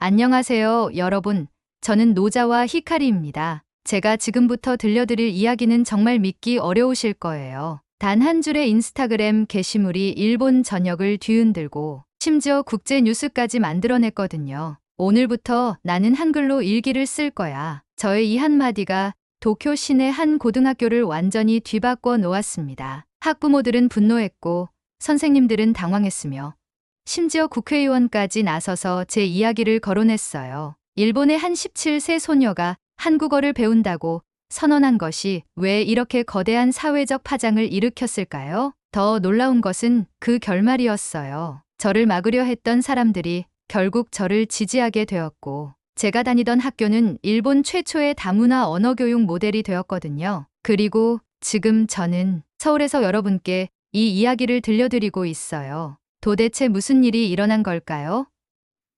안녕하세요, 여러분. 저는 노자와 히카리입니다. 제가 지금부터 들려드릴 이야기는 정말 믿기 어려우실 거예요. 단 한 줄의 인스타그램 게시물이 일본 전역을 뒤흔들고 심지어 국제 뉴스까지 만들어냈거든요. 오늘부터 나는 한글로 일기를 쓸 거야. 저의 이 한마디가 도쿄 시내 한 고등학교를 완전히 뒤바꿔 놓았습니다. 학부모들은 분노했고 선생님들은 당황했으며 심지어 국회의원까지 나서서 제 이야기를 거론했어요. 일본의 한 17세 소녀가 한국어를 배운다고 선언한 것이 왜 이렇게 거대한 사회적 파장을 일으켰을까요? 더 놀라운 것은 그 결말이었어요. 저를 막으려 했던 사람들이 결국 저를 지지하게 되었고, 제가 다니던 학교는 일본 최초의 다문화 언어교육 모델이 되었거든요. 그리고 지금 저는 서울에서 여러분께 이 이야기를 들려드리고 있어요. 도대체 무슨 일이 일어난 걸까요?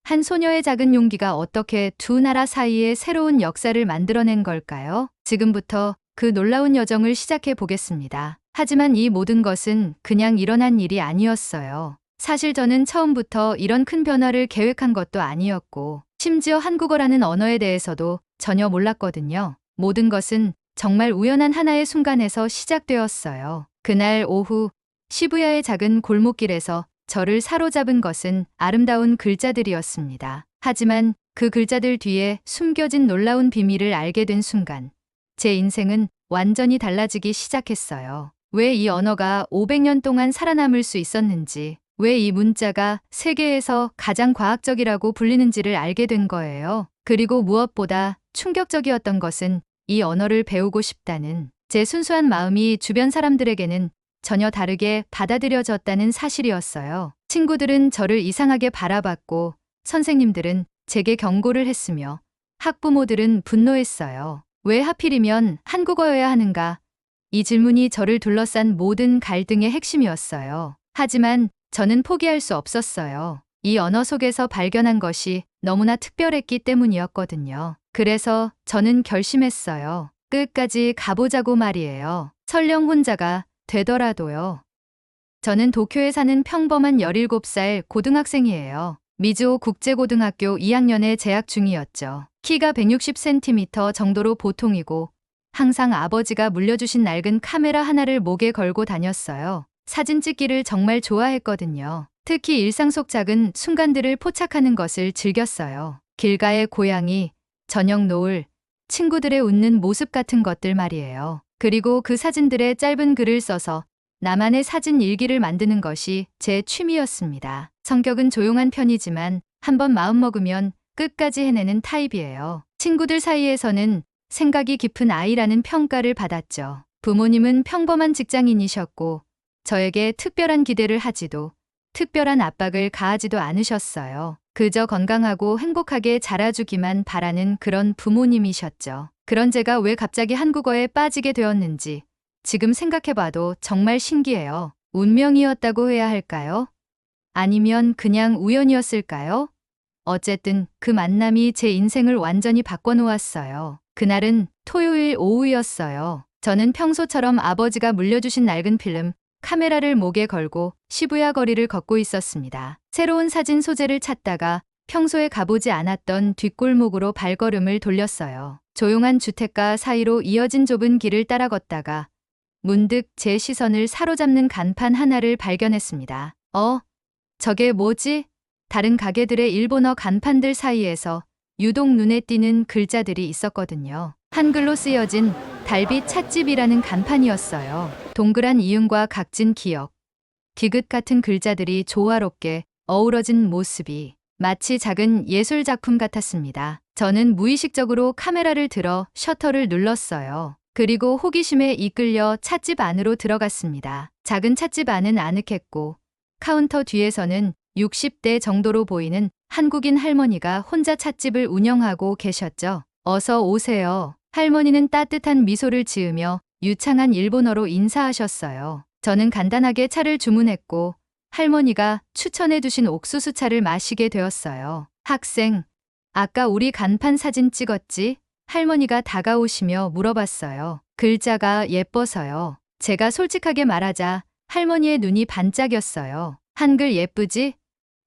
한 소녀의 작은 용기가 어떻게 두 나라 사이에 새로운 역사를 만들어낸 걸까요? 지금부터 그 놀라운 여정을 시작해 보겠습니다. 하지만 이 모든 것은 그냥 일어난 일이 아니었어요. 사실 저는 처음부터 이런 큰 변화를 계획한 것도 아니었고, 심지어 한국어라는 언어에 대해서도 전혀 몰랐거든요. 모든 것은 정말 우연한 하나의 순간에서 시작되었어요. 그날 오후 시부야의 작은 골목길에서 저를 사로잡은 것은 아름다운 글자들이었습니다. 하지만 그 글자들 뒤에 숨겨진 놀라운 비밀을 알게 된 순간, 제 인생은 완전히 달라지기 시작했어요. 왜 이 언어가 500년 동안 살아남을 수 있었는지, 왜 이 문자가 세계에서 가장 과학적이라고 불리는지를 알게 된 거예요. 그리고 무엇보다 충격적이었던 것은 이 언어를 배우고 싶다는 제 순수한 마음이 주변 사람들에게는 전혀 다르게 받아들여졌다는 사실이었어요. 친구들은 저를 이상하게 바라봤고, 선생님들은 제게 경고를 했으며, 학부모들은 분노했어요. 왜 하필이면 한국어여야 하는가? 이 질문이 저를 둘러싼 모든 갈등의 핵심이었어요. 하지만 저는 포기할 수 없었어요. 이 언어 속에서 발견한 것이 너무나 특별했기 때문이었거든요. 그래서 저는 결심했어요. 끝까지 가보자고 말이에요. 설령 혼자가 되더라도요. 저는 도쿄에 사는 평범한 17살 고등학생이에요. 미즈오 국제고등학교 2학년에 재학 중이었죠. 키가 160cm 정도로 보통이고 항상 아버지가 물려주신 낡은 카메라 하나를 목에 걸고 다녔어요. 사진 찍기를 정말 좋아했거든요. 특히 일상 속 작은 순간들을 포착하는 것을 즐겼어요. 길가의 고양이, 저녁 노을, 친구들의 웃는 모습 같은 것들 말이에요. 그리고 그 사진들에 짧은 글을 써서 나만의 사진 일기를 만드는 것이 제 취미였습니다. 성격은 조용한 편이지만 한번 마음먹으면 끝까지 해내는 타입이에요. 친구들 사이에서는 생각이 깊은 아이라는 평가를 받았죠. 부모님은 평범한 직장인이셨고 저에게 특별한 기대를 하지도 특별한 압박을 가하지도 않으셨어요. 그저 건강하고 행복하게 자라주기만 바라는 그런 부모님이셨죠. 그런 제가 왜 갑자기 한국어에 빠지게 되었는지 지금 생각해봐도 정말 신기해요. 운명이었다고 해야 할까요? 아니면 그냥 우연이었을까요? 어쨌든 그 만남이 제 인생을 완전히 바꿔놓았어요. 그날은 토요일 오후였어요. 저는 평소처럼 아버지가 물려주신 낡은 필름, 카메라를 목에 걸고 시부야 거리를 걷고 있었습니다. 새로운 사진 소재를 찾다가 평소에 가보지 않았던 뒷골목으로 발걸음을 돌렸어요. 조용한 주택가 사이로 이어진 좁은 길을 따라 걷다가 문득 제 시선을 사로잡는 간판 하나를 발견했습니다. 저게 뭐지? 다른 가게들의 일본어 간판들 사이에서 유독 눈에 띄는 글자들이 있었거든요. 한글로 쓰여진 달빛 찻집이라는 간판이었어요. 동그란 이응과 각진 기역, 디귿 같은 글자들이 조화롭게 어우러진 모습이 마치 작은 예술 작품 같았습니다. 저는 무의식적으로 카메라를 들어 셔터를 눌렀어요. 그리고 호기심에 이끌려 찻집 안으로 들어갔습니다. 작은 찻집 안은 아늑했고 카운터 뒤에서는 60대 정도로 보이는 한국인 할머니가 혼자 찻집을 운영하고 계셨죠. 어서 오세요. 할머니는 따뜻한 미소를 지으며 유창한 일본어로 인사하셨어요. 저는 간단하게 차를 주문했고 할머니가 추천해 주신 옥수수차를 마시게 되었어요. 학생, 아까 우리 간판 사진 찍었지? 할머니가 다가오시며 물어봤어요. 글자가 예뻐서요. 제가 솔직하게 말하자 할머니의 눈이 반짝였어요. 한글 예쁘지?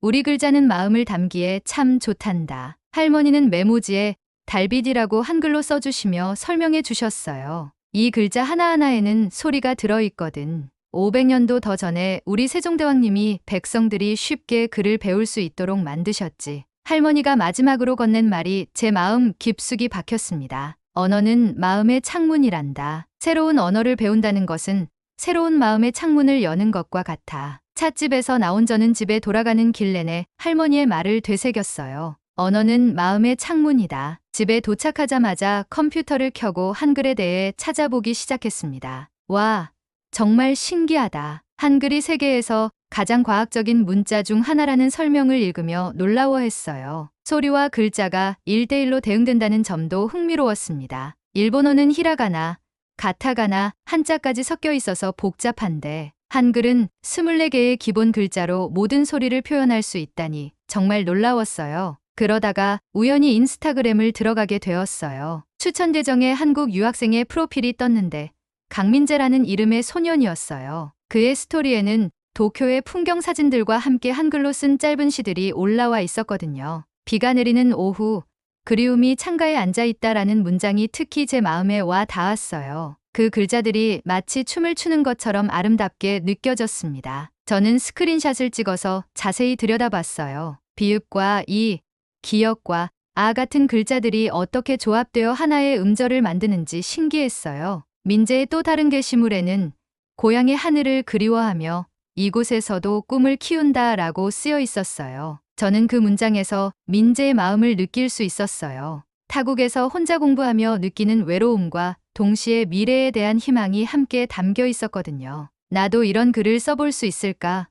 우리 글자는 마음을 담기에 참 좋단다. 할머니는 메모지에 달비디라고 한글로 써주시며 설명해 주셨어요. 이 글자 하나하나에는 소리가 들어있거든. 500년도 더 전에 우리 세종대왕님이 백성들이 쉽게 글을 배울 수 있도록 만드셨지. 할머니가 마지막으로 건넨 말이 제 마음 깊숙이 박혔습니다. 언어는 마음의 창문이란다. 새로운 언어를 배운다는 것은 새로운 마음의 창문을 여는 것과 같아. 찻집에서 나온 저는 집에 돌아가는 길 내내 할머니의 말을 되새겼어요. 언어는 마음의 창문이다. 집에 도착하자마자 컴퓨터를 켜고 한글에 대해 찾아보기 시작했습니다. 와, 정말 신기하다. 한글이 세계에서 가장 과학적인 문자 중 하나라는 설명을 읽으며 놀라워했어요. 소리와 글자가 1대1로 대응된다는 점도 흥미로웠습니다. 일본어는 히라가나, 가타가나, 한자까지 섞여 있어서 복잡한데 한글은 24개의 기본 글자로 모든 소리를 표현할 수 있다니 정말 놀라웠어요. 그러다가 우연히 인스타그램을 들어가게 되었어요. 추천 계정에 한국 유학생의 프로필이 떴는데 강민재라는 이름의 소년이었어요. 그의 스토리에는 도쿄의 풍경 사진들과 함께 한글로 쓴 짧은 시들이 올라와 있었거든요. 비가 내리는 오후, 그리움이 창가에 앉아있다라는 문장이 특히 제 마음에 와 닿았어요. 그 글자들이 마치 춤을 추는 것처럼 아름답게 느껴졌습니다. 저는 스크린샷을 찍어서 자세히 들여다봤어요. 비읍과 이, 기역과 아 같은 글자들이 어떻게 조합되어 하나의 음절을 만드는지 신기했어요. 민재의 또 다른 게시물에는 고향의 하늘을 그리워하며 이곳에서도 꿈을 키운다 라고 쓰여 있었어요. 저는 그 문장에서 민재의 마음을 느낄 수 있었어요. 타국에서 혼자 공부하며 느끼는 외로움과 동시에 미래에 대한 희망이 함께 담겨 있었거든요. 나도 이런 글을 써볼 수 있을까?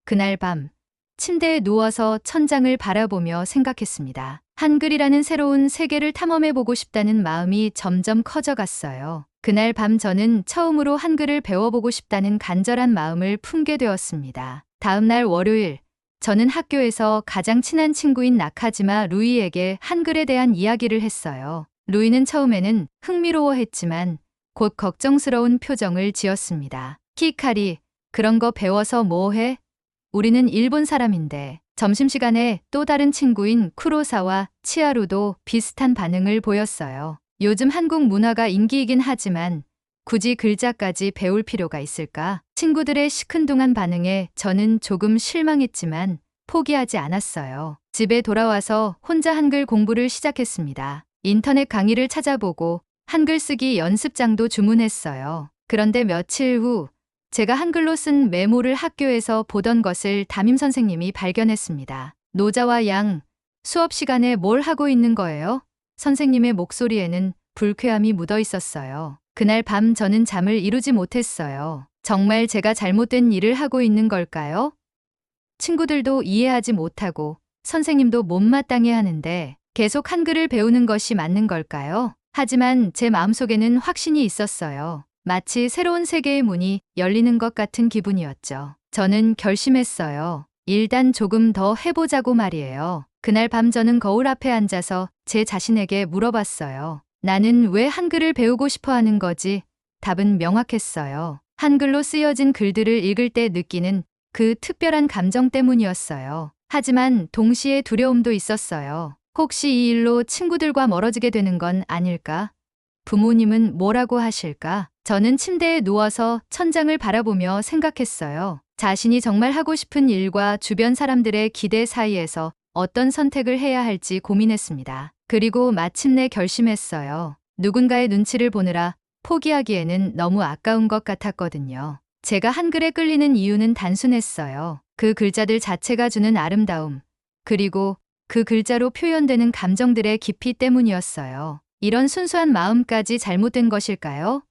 그날 밤 침대에 누워서 천장을 바라보며 생각했습니다. 한글이라는 새로운 세계를 탐험해보고 싶다는 마음이 점점 커져갔어요. 그날 밤 저는 처음으로 한글을 배워보고 싶다는 간절한 마음을 품게 되었습니다. 다음 날 월요일, 저는 학교에서 가장 친한 친구인 나카지마 루이에게 한글에 대한 이야기를 했어요. 루이는 처음에는 흥미로워했지만 곧 걱정스러운 표정을 지었습니다. 히카리, 그런 거 배워서 뭐 해? 우리는 일본 사람인데. 점심시간에 또 다른 친구인 쿠로사와 치하루도 비슷한 반응을 보였어요. 요즘 한국 문화가 인기이긴 하지만 굳이 글자까지 배울 필요가 있을까? 친구들의 시큰둥한 반응에 저는 조금 실망했지만 포기하지 않았어요. 집에 돌아와서 혼자 한글 공부를 시작했습니다. 인터넷 강의를 찾아보고 한글 쓰기 연습장도 주문했어요. 그런데 며칠 후 제가 한글로 쓴 메모를 학교에서 보던 것을 담임 선생님이 발견했습니다. 노자와 양, 수업 시간에 뭘 하고 있는 거예요? 선생님의 목소리에는 불쾌함이 묻어 있었어요. 그날 밤 저는 잠을 이루지 못했어요. 정말 제가 잘못된 일을 하고 있는 걸까요? 친구들도 이해하지 못하고 선생님도 못마땅해 하는데 계속 한글을 배우는 것이 맞는 걸까요? 하지만 제 마음속에는 확신이 있었어요. 마치 새로운 세계의 문이 열리는 것 같은 기분이었죠. 저는 결심했어요. 일단 조금 더 해보자고 말이에요. 그날 밤 저는 거울 앞에 앉아서 제 자신에게 물어봤어요. 나는 왜 한글을 배우고 싶어 하는 거지? 답은 명확했어요. 한글로 쓰여진 글들을 읽을 때 느끼는 그 특별한 감정 때문이었어요. 하지만 동시에 두려움도 있었어요. 혹시 이 일로 친구들과 멀어지게 되는 건 아닐까? 부모님은 뭐라고 하실까? 저는 침대에 누워서 천장을 바라보며 생각했어요. 자신이 정말 하고 싶은 일과 주변 사람들의 기대 사이에서 어떤 선택을 해야 할지 고민했습니다. 그리고 마침내 결심했어요. 누군가의 눈치를 보느라 포기하기에는 너무 아까운 것 같았거든요. 제가 한글에 끌리는 이유는 단순했어요. 그 글자들 자체가 주는 아름다움, 그리고 그 글자로 표현되는 감정들의 깊이 때문이었어요. 이런 순수한 마음까지 잘못된 것일까요?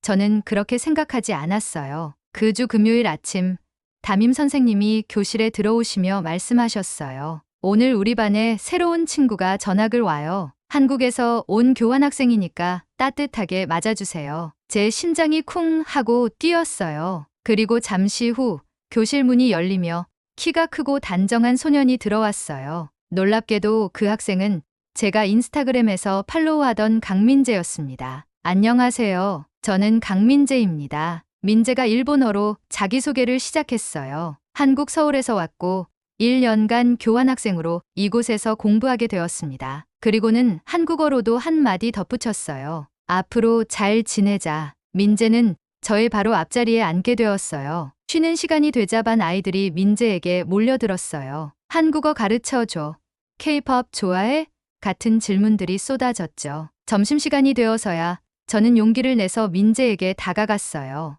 저는 그렇게 생각하지 않았어요. 그 주 금요일 아침, 담임 선생님이 교실에 들어오시며 말씀하셨어요. 오늘 우리 반에 새로운 친구가 전학을 와요. 한국에서 온 교환학생이니까 따뜻하게 맞아주세요. 제 심장이 쿵 하고 뛰었어요. 그리고 잠시 후 교실 문이 열리며 키가 크고 단정한 소년이 들어왔어요. 놀랍게도 그 학생은 제가 인스타그램에서 팔로우하던 강민재였습니다. 안녕하세요. 저는 강민재입니다. 민재가 일본어로 자기소개를 시작했어요. 한국 서울에서 왔고 1년간 교환학생으로 이곳에서 공부하게 되었습니다. 그리고는 한국어로도 한마디 덧붙였어요. 앞으로 잘 지내자. 민재는 저의 바로 앞자리에 앉게 되었어요. 쉬는 시간이 되자 반 아이들이 민재에게 몰려들었어요. 한국어 가르쳐줘. K-pop 좋아해? 같은 질문들이 쏟아졌죠. 점심시간이 되어서야 저는 용기를 내서 민재에게 다가갔어요.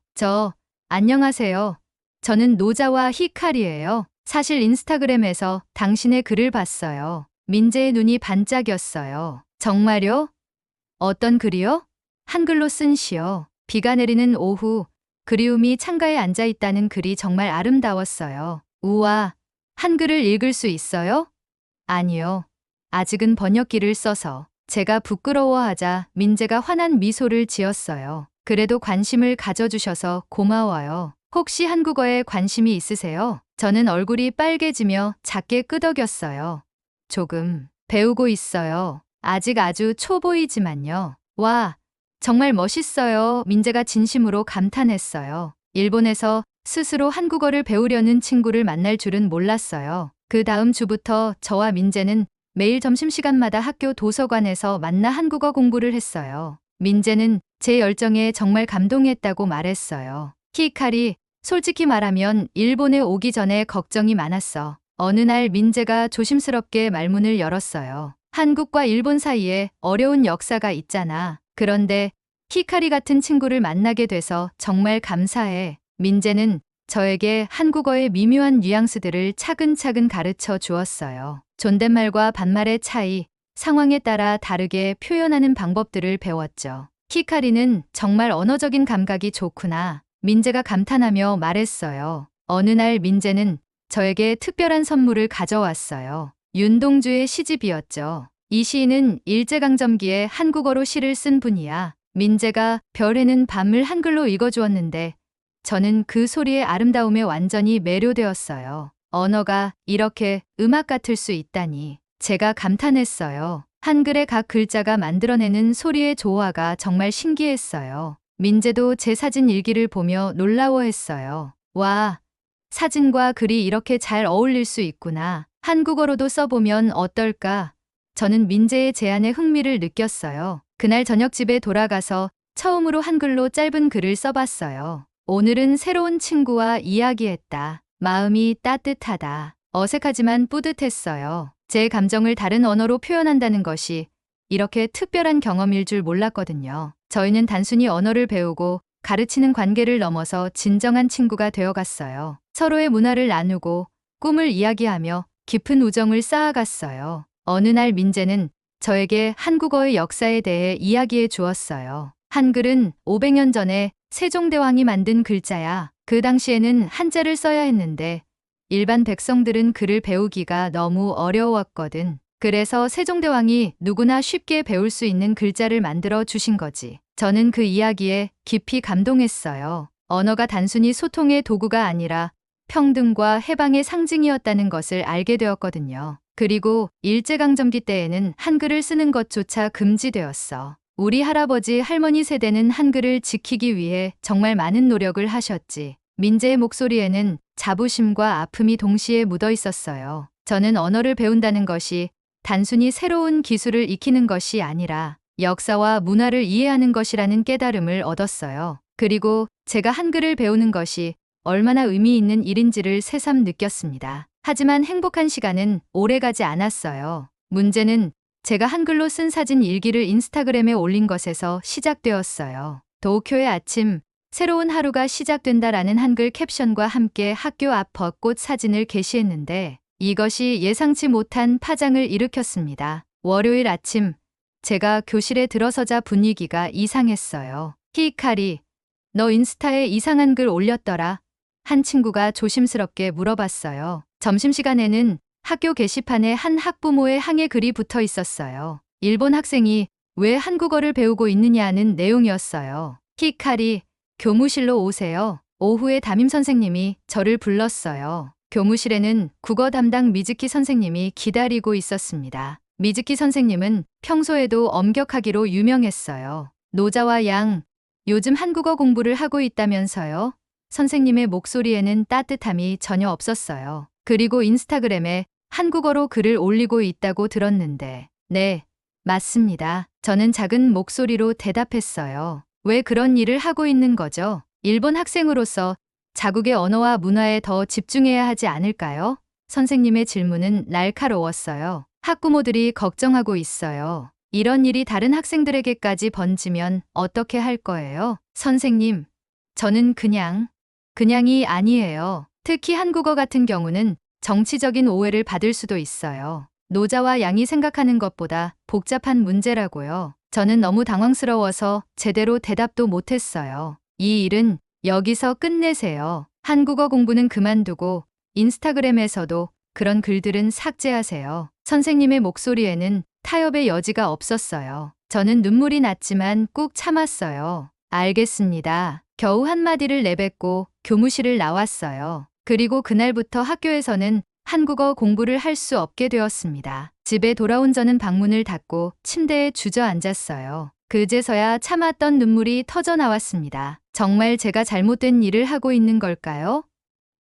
안녕하세요. 저는 노자와 히카리예요. 사실 인스타그램에서 당신의 글을 봤어요. 민재의 눈이 반짝였어요. 정말요? 어떤 글이요? 한글로 쓴 시요. 비가 내리는 오후, 그리움이 창가에 앉아 있다는 글이 정말 아름다웠어요. 우와, 한글을 읽을 수 있어요? 아니요. 아직은 번역기를 써서. 제가 부끄러워하자 민재가 환한 미소를 지었어요. 그래도 관심을 가져주셔서 고마워요. 혹시 한국어에 관심이 있으세요? 저는 얼굴이 빨개지며 작게 끄덕였어요. 조금 배우고 있어요. 아직 아주 초보이지만요. 와, 정말 멋있어요. 민재가 진심으로 감탄했어요. 일본에서 스스로 한국어를 배우려는 친구를 만날 줄은 몰랐어요. 그 다음 주부터 저와 민재는 매일 점심시간마다 학교 도서관에서 만나 한국어 공부를 했어요. 민재는 제 열정에 정말 감동했다고 말했어요. 히카리, 솔직히 말하면 일본에 오기 전에 걱정이 많았어. 어느 날 민재가 조심스럽게 말문을 열었어요. 한국과 일본 사이에 어려운 역사가 있잖아. 그런데 히카리 같은 친구를 만나게 돼서 정말 감사해. 민재는 저에게 한국어의 미묘한 뉘앙스들을 차근차근 가르쳐 주었어요. 존댓말과 반말의 차이, 상황에 따라 다르게 표현하는 방법들을 배웠죠. 히카리는 정말 언어적인 감각이 좋구나. 민재가 감탄하며 말했어요. 어느 날 민재는 저에게 특별한 선물을 가져왔어요. 윤동주의 시집이었죠. 이 시인은 일제강점기에 한국어로 시를 쓴 분이야. 민재가 별에는 밤을 한글로 읽어주었는데 저는 그 소리의 아름다움에 완전히 매료되었어요. 언어가 이렇게 음악 같을 수 있다니. 제가 감탄했어요. 한글의 각 글자가 만들어내는 소리의 조화가 정말 신기했어요. 민재도 제 사진 일기를 보며 놀라워했어요. 와, 사진과 글이 이렇게 잘 어울릴 수 있구나. 한국어로도 써보면 어떨까? 저는 민재의 제안에 흥미를 느꼈어요. 그날 저녁 집에 돌아가서 처음으로 한글로 짧은 글을 써봤어요. 오늘은 새로운 친구와 이야기했다. 마음이 따뜻하다. 어색하지만 뿌듯했어요. 제 감정을 다른 언어로 표현한다는 것이 이렇게 특별한 경험일 줄 몰랐거든요. 저희는 단순히 언어를 배우고 가르치는 관계를 넘어서 진정한 친구가 되어갔어요. 서로의 문화를 나누고 꿈을 이야기하며 깊은 우정을 쌓아갔어요. 어느 날 민재는 저에게 한국어의 역사에 대해 이야기해 주었어요. 한글은 500년 전에 세종대왕이 만든 글자야. 그 당시에는 한자를 써야 했는데 일반 백성들은 글을 배우기가 너무 어려웠거든. 그래서 세종대왕이 누구나 쉽게 배울 수 있는 글자를 만들어 주신 거지. 저는 그 이야기에 깊이 감동했어요. 언어가 단순히 소통의 도구가 아니라 평등과 해방의 상징이었다는 것을 알게 되었거든요. 그리고 일제강점기 때에는 한글을 쓰는 것조차 금지되었어. 우리 할아버지 할머니 세대는 한글을 지키기 위해 정말 많은 노력을 하셨지. 민재의 목소리에는 자부심과 아픔이 동시에 묻어 있었어요. 저는 언어를 배운다는 것이 단순히 새로운 기술을 익히는 것이 아니라 역사와 문화를 이해하는 것이라는 깨달음을 얻었어요. 그리고 제가 한글을 배우는 것이 얼마나 의미 있는 일인지를 새삼 느꼈습니다. 하지만 행복한 시간은 오래가지 않았어요. 문제는 제가 한글로 쓴 사진 일기를 인스타그램에 올린 것에서 시작되었어요. 도쿄의 아침, 새로운 하루가 시작된다라는 한글 캡션과 함께 학교 앞 벚꽃 사진을 게시했는데 이것이 예상치 못한 파장을 일으켰습니다. 월요일 아침, 제가 교실에 들어서자 분위기가 이상했어요. 히카리, 너 인스타에 이상한 글 올렸더라. 한 친구가 조심스럽게 물어봤어요. 점심시간에는 학교 게시판에 한 학부모의 항해 글이 붙어 있었어요. 일본 학생이 왜 한국어를 배우고 있느냐는 내용이었어요. 히카리, 교무실로 오세요. 오후에 담임 선생님이 저를 불렀어요. 교무실에는 국어 담당 미즈키 선생님이 기다리고 있었습니다. 미즈키 선생님은 평소에도 엄격하기로 유명했어요. 노자와 양, 요즘 한국어 공부를 하고 있다면서요? 선생님의 목소리에는 따뜻함이 전혀 없었어요. 그리고 인스타그램에 한국어로 글을 올리고 있다고 들었는데. 네, 맞습니다. 저는 작은 목소리로 대답했어요. 왜 그런 일을 하고 있는 거죠? 일본 학생으로서 자국의 언어와 문화에 더 집중해야 하지 않을까요? 선생님의 질문은 날카로웠어요. 학부모들이 걱정하고 있어요. 이런 일이 다른 학생들에게까지 번지면 어떻게 할 거예요? 선생님, 저는 그냥이 아니에요. 특히 한국어 같은 경우는 정치적인 오해를 받을 수도 있어요. 노자와 양이 생각하는 것보다 복잡한 문제라고요. 저는 너무 당황스러워서 제대로 대답도 못했어요. 이 일은 여기서 끝내세요. 한국어 공부는 그만두고 인스타그램에서도 그런 글들은 삭제하세요. 선생님의 목소리에는 타협의 여지가 없었어요. 저는 눈물이 났지만 꾹 참았어요. 알겠습니다. 겨우 한마디를 내뱉고 교무실을 나왔어요. 그리고 그날부터 학교에서는 한국어 공부를 할 수 없게 되었습니다. 집에 돌아온 저는 방문을 닫고 침대에 주저앉았어요. 그제서야 참았던 눈물이 터져 나왔습니다. 정말 제가 잘못된 일을 하고 있는 걸까요?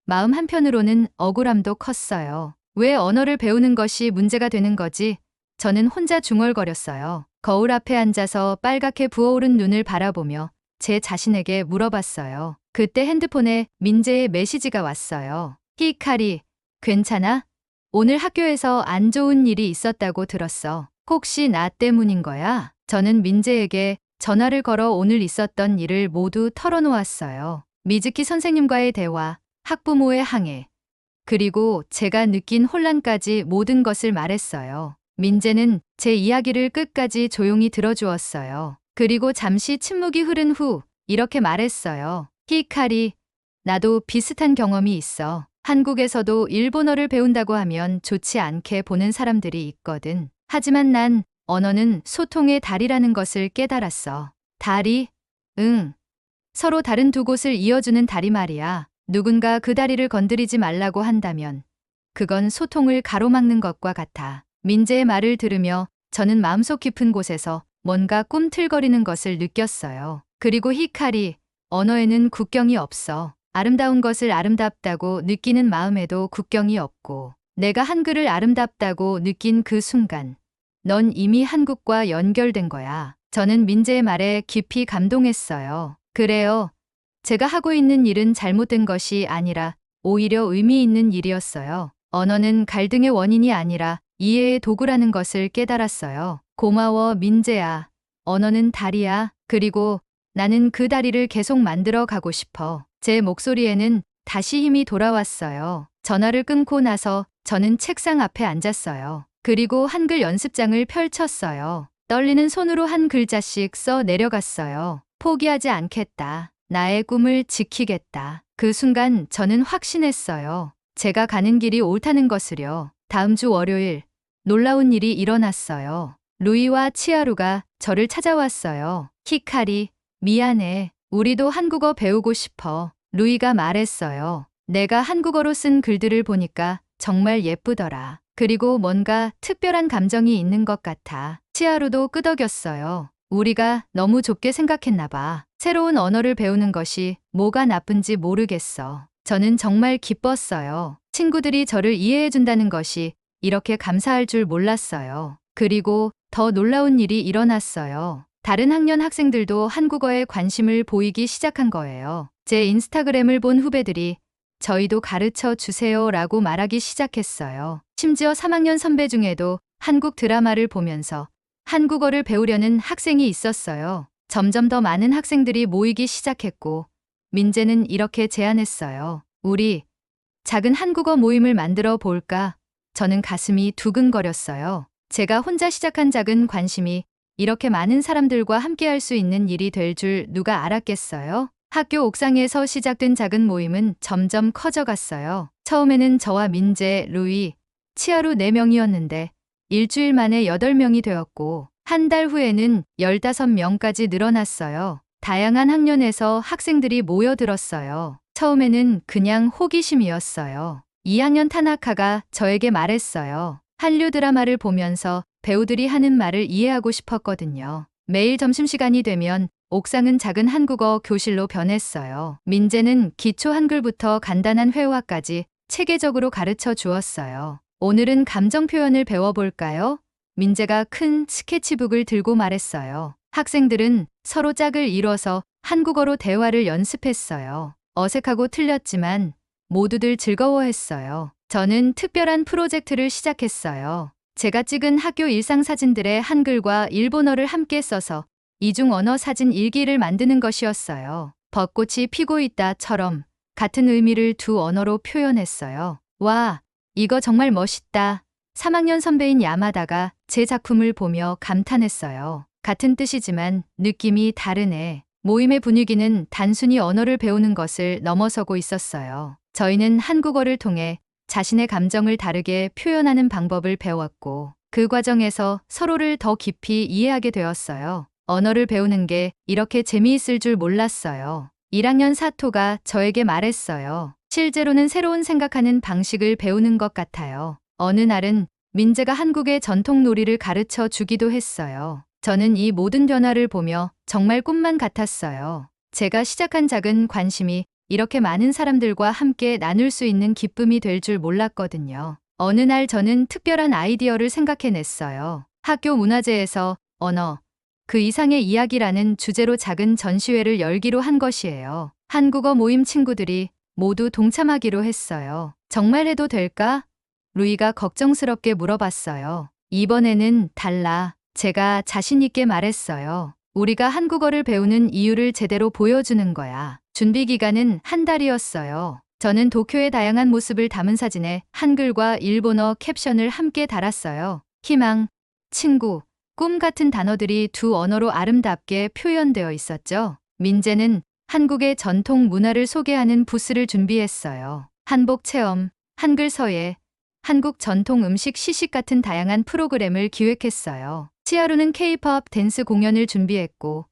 마음 한편으로는 억울함도 컸어요. 왜 언어를 배우는 것이 문제가 되는 거지? 저는 혼자 중얼거렸어요. 거울 앞에 앉아서 빨갛게 부어오른 눈을 바라보며 제 자신에게 물어봤어요. 그때 핸드폰에 민재의 메시지가 왔어요. 히카리, 괜찮아? 오늘 학교에서 안 좋은 일이 있었다고 들었어. 혹시 나 때문인 거야? 저는 민재에게 전화를 걸어 오늘 있었던 일을 모두 털어놓았어요. 미즈키 선생님과의 대화, 학부모의 항해, 그리고 제가 느낀 혼란까지 모든 것을 말했어요. 민재는 제 이야기를 끝까지 조용히 들어주었어요. 그리고 잠시 침묵이 흐른 후 이렇게 말했어요. 히카리, 나도 비슷한 경험이 있어. 한국에서도 일본어를 배운다고 하면 좋지 않게 보는 사람들이 있거든. 하지만 난 언어는 소통의 다리라는 것을 깨달았어. 다리? 응. 서로 다른 두 곳을 이어주는 다리 말이야. 누군가 그 다리를 건드리지 말라고 한다면 그건 소통을 가로막는 것과 같아. 민재의 말을 들으며 저는 마음속 깊은 곳에서 뭔가 꿈틀거리는 것을 느꼈어요. 그리고 히카리, 언어에는 국경이 없어. 아름다운 것을 아름답다고 느끼는 마음에도 국경이 없고, 내가 한글을 아름답다고 느낀 그 순간, 넌 이미 한국과 연결된 거야. 저는 민재의 말에 깊이 감동했어요. 그래요. 제가 하고 있는 일은 잘못된 것이 아니라 오히려 의미 있는 일이었어요. 언어는 갈등의 원인이 아니라 이해의 도구라는 것을 깨달았어요. 고마워, 민재야. 언어는 다리야. 그리고 나는 그 다리를 계속 만들어 가고 싶어. 제 목소리에는 다시 힘이 돌아왔어요. 전화를 끊고 나서 저는 책상 앞에 앉았어요. 그리고 한글 연습장을 펼쳤어요. 떨리는 손으로 한 글자씩 써 내려갔어요. 포기하지 않겠다. 나의 꿈을 지키겠다. 그 순간 저는 확신했어요. 제가 가는 길이 옳다는 것을요. 다음 주 월요일, 놀라운 일이 일어났어요. 루이와 치아루가 저를 찾아왔어요. 히카리, 미안해. 우리도 한국어 배우고 싶어. 루이가 말했어요. 내가 한국어로 쓴 글들을 보니까 정말 예쁘더라. 그리고 뭔가 특별한 감정이 있는 것 같아. 치아루도 끄덕였어요. 우리가 너무 좁게 생각했나 봐. 새로운 언어를 배우는 것이 뭐가 나쁜지 모르겠어. 저는 정말 기뻤어요. 친구들이 저를 이해해준다는 것이 이렇게 감사할 줄 몰랐어요. 그리고 더 놀라운 일이 일어났어요. 다른 학년 학생들도 한국어에 관심을 보이기 시작한 거예요. 제 인스타그램을 본 후배들이 저희도 가르쳐 주세요 라고 말하기 시작했어요. 심지어 3학년 선배 중에도 한국 드라마를 보면서 한국어를 배우려는 학생이 있었어요. 점점 더 많은 학생들이 모이기 시작했고, 민재는 이렇게 제안했어요. 우리 작은 한국어 모임을 만들어 볼까? 저는 가슴이 두근거렸어요. 제가 혼자 시작한 작은 관심이 이렇게 많은 사람들과 함께할 수 있는 일이 될 줄 누가 알았겠어요? 학교 옥상에서 시작된 작은 모임은 점점 커져갔어요. 처음에는 저와 민재, 루이, 치아루 4명이었는데 일주일 만에 8명이 되었고, 한 달 후에는 15명까지 늘어났어요. 다양한 학년에서 학생들이 모여들었어요. 처음에는 그냥 호기심이었어요. 2학년 타나카가 저에게 말했어요. 한류 드라마를 보면서 배우들이 하는 말을 이해하고 싶었거든요. 매일 점심시간이 되면 옥상은 작은 한국어 교실로 변했어요. 민재는 기초 한글부터 간단한 회화까지 체계적으로 가르쳐 주었어요. 오늘은 감정 표현을 배워볼까요? 민재가 큰 스케치북을 들고 말했어요. 학생들은 서로 짝을 이뤄서 한국어로 대화를 연습했어요. 어색하고 틀렸지만 모두들 즐거워했어요. 저는 특별한 프로젝트를 시작했어요. 제가 찍은 학교 일상 사진들의 한글과 일본어를 함께 써서 이중 언어 사진 일기를 만드는 것이었어요. 벚꽃이 피고 있다처럼 같은 의미를 두 언어로 표현했어요. 와, 이거 정말 멋있다. 3학년 선배인 야마다가 제 작품을 보며 감탄했어요. 같은 뜻이지만 느낌이 다르네. 모임의 분위기는 단순히 언어를 배우는 것을 넘어서고 있었어요. 저희는 한국어를 통해 자신의 감정을 다르게 표현하는 방법을 배웠고 그 과정에서 서로를 더 깊이 이해하게 되었어요. 언어를 배우는 게 이렇게 재미있을 줄 몰랐어요. 1학년 사토가 저에게 말했어요. 실제로는 새로운 생각하는 방식을 배우는 것 같아요. 어느 날은 민재가 한국의 전통 놀이를 가르쳐 주기도 했어요. 저는 이 모든 변화를 보며 정말 꿈만 같았어요. 제가 시작한 작은 관심이 이렇게 많은 사람들과 함께 나눌 수 있는 기쁨이 될 줄 몰랐거든요. 어느 날 저는 특별한 아이디어를 생각해냈어요. 학교 문화재에서 언어, 그 이상의 이야기라는 주제로 작은 전시회를 열기로 한 것이에요. 한국어 모임 친구들이 모두 동참하기로 했어요. 정말 해도 될까? 루이가 걱정스럽게 물어봤어요. 이번에는 달라. 제가 자신 있게 말했어요. 우리가 한국어를 배우는 이유를 제대로 보여주는 거야. 준비 기간은 한 달이었어요. 저는 도쿄의 다양한 모습을 담은 사진에 한글과 일본어 캡션을 함께 달았어요. 희망, 친구, 꿈 같은 단어들이 두 언어로 아름답게 표현되어 있었죠. 민재는 한국의 전통 문화를 소개하는 부스를 준비했어요. 한복 체험, 한글 서예, 한국 전통 음식 시식 같은 다양한 프로그램을 기획했어요. 치하루는 K-팝 댄스 공연을 준비했고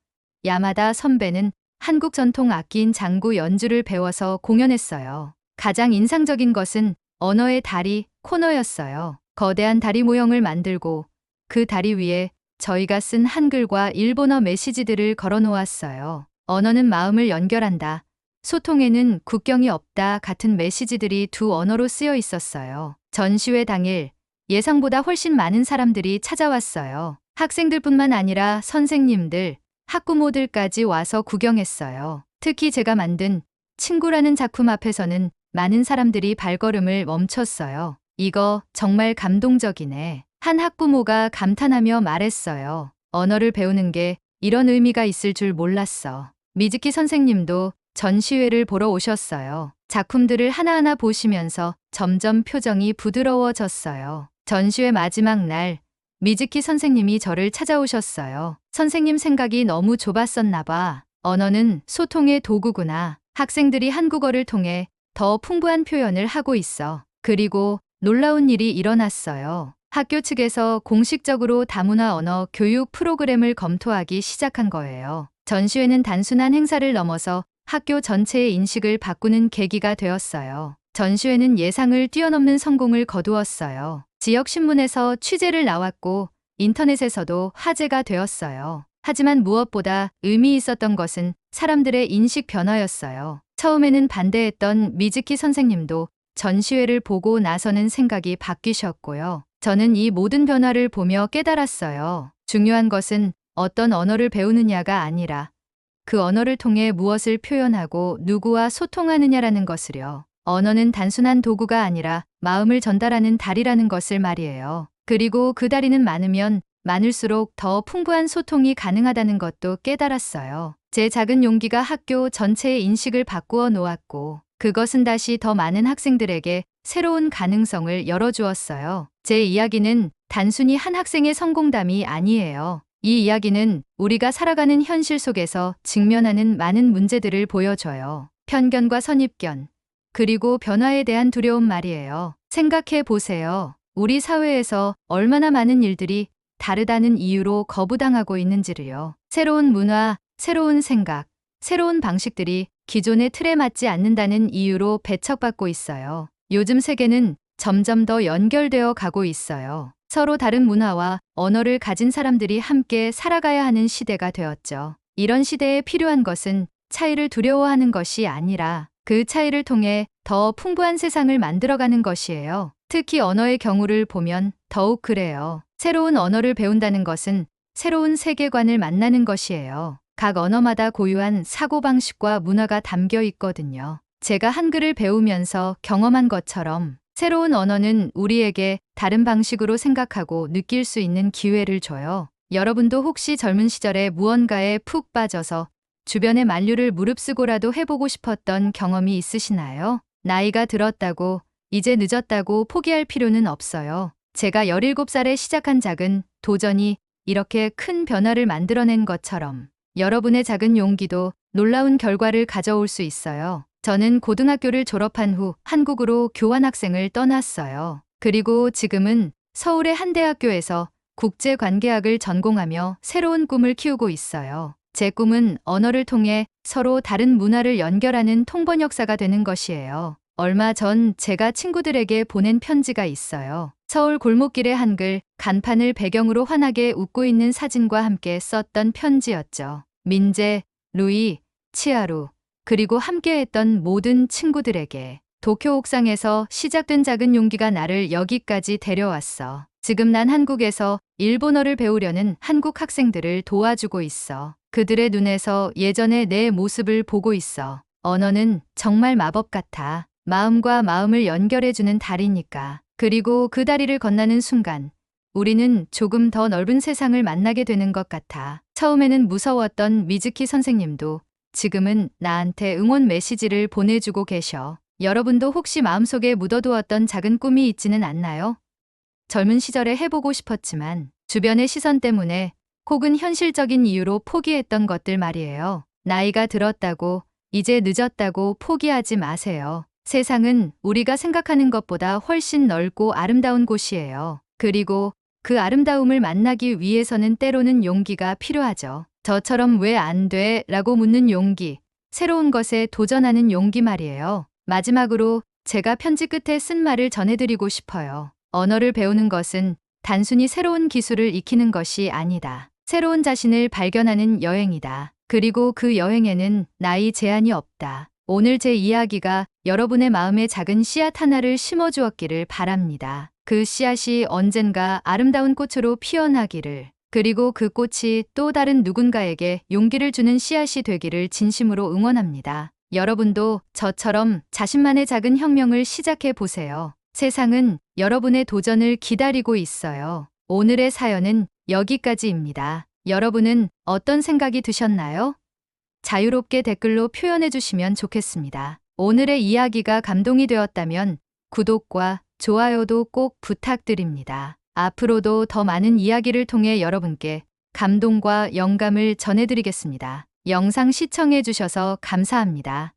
야마다 선배는 한국 전통 악기인 장구 연주를 배워서 공연했어요. 가장 인상적인 것은 언어의 다리 코너였어요. 거대한 다리 모형을 만들고 그 다리 위에 저희가 쓴 한글과 일본어 메시지들을 걸어 놓았어요. 언어는 마음을 연결한다. 소통에는 국경이 없다 같은 메시지들이 두 언어로 쓰여 있었어요. 전시회 당일 예상보다 훨씬 많은 사람들이 찾아왔어요. 학생들뿐만 아니라 선생님들, 학부모들까지 와서 구경했어요. 특히 제가 만든 친구라는 작품 앞에서는 많은 사람들이 발걸음을 멈췄어요. 이거 정말 감동적이네. 한 학부모가 감탄하며 말했어요. 언어를 배우는 게 이런 의미가 있을 줄 몰랐어. 미즈키 선생님도 전시회를 보러 오셨어요. 작품들을 하나하나 보시면서 점점 표정이 부드러워졌어요. 전시회 마지막 날 미즈키 선생님이 저를 찾아오셨어요. 선생님 생각이 너무 좁았었나 봐. 언어는 소통의 도구구나. 학생들이 한국어를 통해 더 풍부한 표현을 하고 있어. 그리고 놀라운 일이 일어났어요. 학교 측에서 공식적으로 다문화 언어 교육 프로그램을 검토하기 시작한 거예요. 전시회는 단순한 행사를 넘어서 학교 전체의 인식을 바꾸는 계기가 되었어요. 전시회는 예상을 뛰어넘는 성공을 거두었어요. 지역 신문에서 취재를 나왔고 인터넷에서도 화제가 되었어요. 하지만 무엇보다 의미 있었던 것은 사람들의 인식 변화였어요. 처음에는 반대했던 미즈키 선생님도 전시회를 보고 나서는 생각이 바뀌셨고요. 저는 이 모든 변화를 보며 깨달았어요. 중요한 것은 어떤 언어를 배우느냐가 아니라 그 언어를 통해 무엇을 표현하고 누구와 소통하느냐라는 것을요. 언어는 단순한 도구가 아니라 마음을 전달하는 다리라는 것을 말이에요. 그리고 그 다리는 많으면 많을수록 더 풍부한 소통이 가능하다는 것도 깨달았어요. 제 작은 용기가 학교 전체의 인식을 바꾸어 놓았고 그것은 다시 더 많은 학생들에게 새로운 가능성을 열어주었어요. 제 이야기는 단순히 한 학생의 성공담이 아니에요. 이 이야기는 우리가 살아가는 현실 속에서 직면하는 많은 문제들을 보여줘요. 편견과 선입견, 그리고 변화에 대한 두려움 말이에요. 생각해 보세요. 우리 사회에서 얼마나 많은 일들이 다르다는 이유로 거부당하고 있는지를요. 새로운 문화, 새로운 생각, 새로운 방식들이 기존의 틀에 맞지 않는다는 이유로 배척받고 있어요. 요즘 세계는 점점 더 연결되어 가고 있어요. 서로 다른 문화와 언어를 가진 사람들이 함께 살아가야 하는 시대가 되었죠. 이런 시대에 필요한 것은 차이를 두려워하는 것이 아니라 그 차이를 통해 더 풍부한 세상을 만들어가는 것이에요. 특히 언어의 경우를 보면 더욱 그래요. 새로운 언어를 배운다는 것은 새로운 세계관을 만나는 것이에요. 각 언어마다 고유한 사고방식과 문화가 담겨 있거든요. 제가 한글을 배우면서 경험한 것처럼 새로운 언어는 우리에게 다른 방식으로 생각하고 느낄 수 있는 기회를 줘요. 여러분도 혹시 젊은 시절에 무언가에 푹 빠져서 주변의 만류를 무릅쓰고라도 해보고 싶었던 경험이 있으시나요? 나이가 들었다고, 이제 늦었다고 포기할 필요는 없어요. 제가 17살에 시작한 작은 도전이 이렇게 큰 변화를 만들어낸 것처럼 여러분의 작은 용기도 놀라운 결과를 가져올 수 있어요. 저는 고등학교를 졸업한 후 한국으로 교환학생을 떠났어요. 그리고 지금은 서울의 한 대학교에서 국제관계학을 전공하며 새로운 꿈을 키우고 있어요. 제 꿈은 언어를 통해 서로 다른 문화를 연결하는 통번역사가 되는 것이에요. 얼마 전 제가 친구들에게 보낸 편지가 있어요. 서울 골목길의 한글 간판을 배경으로 환하게 웃고 있는 사진과 함께 썼던 편지였죠. 민재, 루이, 치아루, 그리고 함께했던 모든 친구들에게. 도쿄 옥상에서 시작된 작은 용기가 나를 여기까지 데려왔어. 지금 난 한국에서 일본어를 배우려는 한국 학생들을 도와주고 있어. 그들의 눈에서 예전의 내 모습을 보고 있어. 언어는 정말 마법 같아. 마음과 마음을 연결해주는 다리니까. 그리고 그 다리를 건너는 순간 우리는 조금 더 넓은 세상을 만나게 되는 것 같아. 처음에는 무서웠던 미즈키 선생님도 지금은 나한테 응원 메시지를 보내주고 계셔. 여러분도 혹시 마음속에 묻어두었던 작은 꿈이 있지는 않나요? 젊은 시절에 해보고 싶었지만 주변의 시선 때문에 혹은 현실적인 이유로 포기했던 것들 말이에요. 나이가 들었다고, 이제 늦었다고 포기하지 마세요. 세상은 우리가 생각하는 것보다 훨씬 넓고 아름다운 곳이에요. 그리고 그 아름다움을 만나기 위해서는 때로는 용기가 필요하죠. 저처럼 왜 안 돼? 라고 묻는 용기, 새로운 것에 도전하는 용기 말이에요. 마지막으로 제가 편지 끝에 쓴 말을 전해드리고 싶어요. 언어를 배우는 것은 단순히 새로운 기술을 익히는 것이 아니다. 새로운 자신을 발견하는 여행이다. 그리고 그 여행에는 나이 제한이 없다. 오늘 제 이야기가 여러분의 마음에 작은 씨앗 하나를 심어주었기를 바랍니다. 그 씨앗이 언젠가 아름다운 꽃으로 피어나기를, 그리고 그 꽃이 또 다른 누군가에게 용기를 주는 씨앗이 되기를 진심으로 응원합니다. 여러분도 저처럼 자신만의 작은 혁명을 시작해 보세요. 세상은 여러분의 도전을 기다리고 있어요. 오늘의 사연은 여기까지입니다. 여러분은 어떤 생각이 드셨나요? 자유롭게 댓글로 표현해 주시면 좋겠습니다. 오늘의 이야기가 감동이 되었다면 구독과 좋아요도 꼭 부탁드립니다. 앞으로도 더 많은 이야기를 통해 여러분께 감동과 영감을 전해드리겠습니다. 영상 시청해 주셔서 감사합니다.